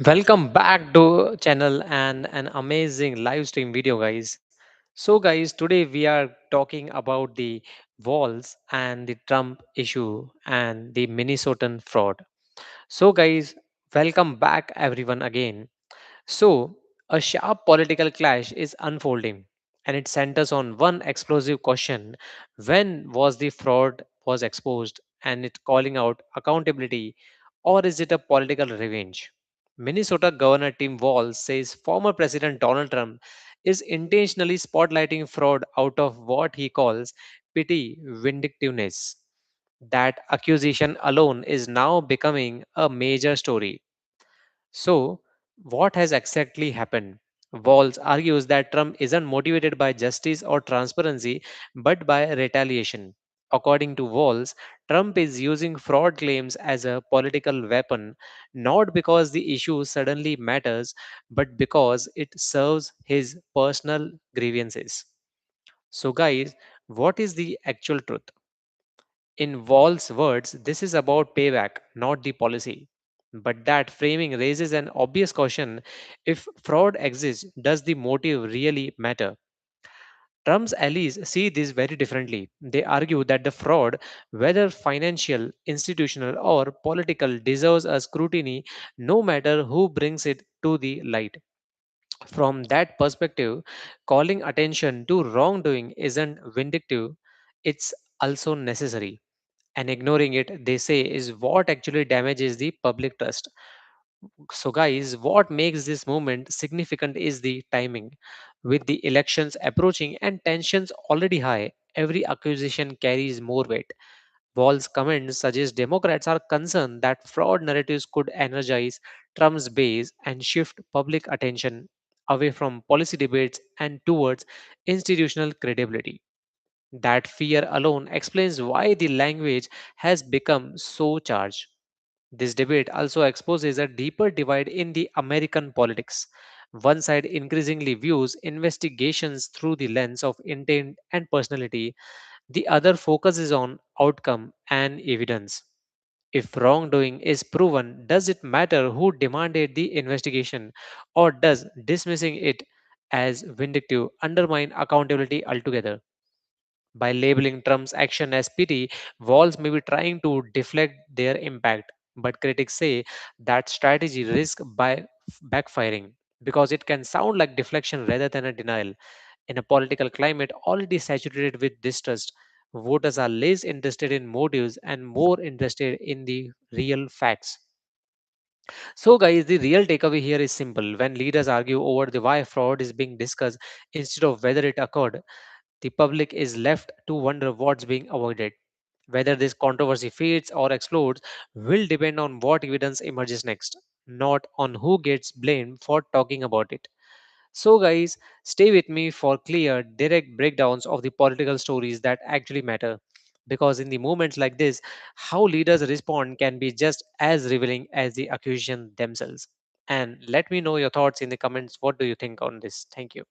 Welcome back to channel and an amazing live stream video, guys. So guys, today we are talking about the walls and the Trump issue and the Minnesotan fraud. So guys, welcome back everyone again. So, a sharp political clash is unfolding, and it centers on one explosive question: when was the fraud was exposed, and it calling out accountability, or is it a political revenge? Minnesota Governor Tim Walz says former President Donald Trump is intentionally spotlighting fraud out of what he calls petty vindictiveness. That accusation alone is now becoming a major story. So, what has exactly happened? Walz argues that Trump isn't motivated by justice or transparency, but by retaliation. According to Walz, Trump is using fraud claims as a political weapon, not because the issue suddenly matters, but because it serves his personal grievances. So, guys, what is the actual truth? In Wall's words, this is about payback, not the policy. But that framing raises an obvious question: if fraud exists, does the motive really matter? Trump's allies see this very differently. They argue that the fraud, whether financial, institutional, or political, deserves a scrutiny no matter who brings it to the light. From that perspective, calling attention to wrongdoing isn't vindictive, it's also necessary, and ignoring it, they say, is what actually damages the public trust. So guys, what makes this movement significant is the timing. With the elections approaching and tensions already high, every accusation carries more weight. Wall's comments suggest Democrats are concerned that fraud narratives could energize Trump's base and shift public attention away from policy debates and towards institutional credibility. That fear alone explains why the language has become so charged. This debate also exposes a deeper divide in the American politics. One side increasingly views investigations through the lens of intent and personality, the other focuses on outcome and evidence. If wrongdoing is proven, does it matter who demanded the investigation, or does dismissing it as vindictive undermine accountability altogether? By labeling Trump's action as pity, Walls may be trying to deflect their impact, but critics say that strategy risks by backfiring because it can sound like deflection rather than a denial. In a political climate already saturated with distrust, voters are less interested in motives and more interested in the real facts. So, guys, the real takeaway here is simple. When leaders argue over the why fraud is being discussed instead of whether it occurred, the public is left to wonder what's being avoided. Whether this controversy fades or explodes will depend on what evidence emerges next, not on who gets blamed for talking about it. So, guys, stay with me for clear, direct breakdowns of the political stories that actually matter. Because in the moments like this, how leaders respond can be just as revealing as the accusation themselves. And let me know your thoughts in the comments. What do you think on this? Thank you.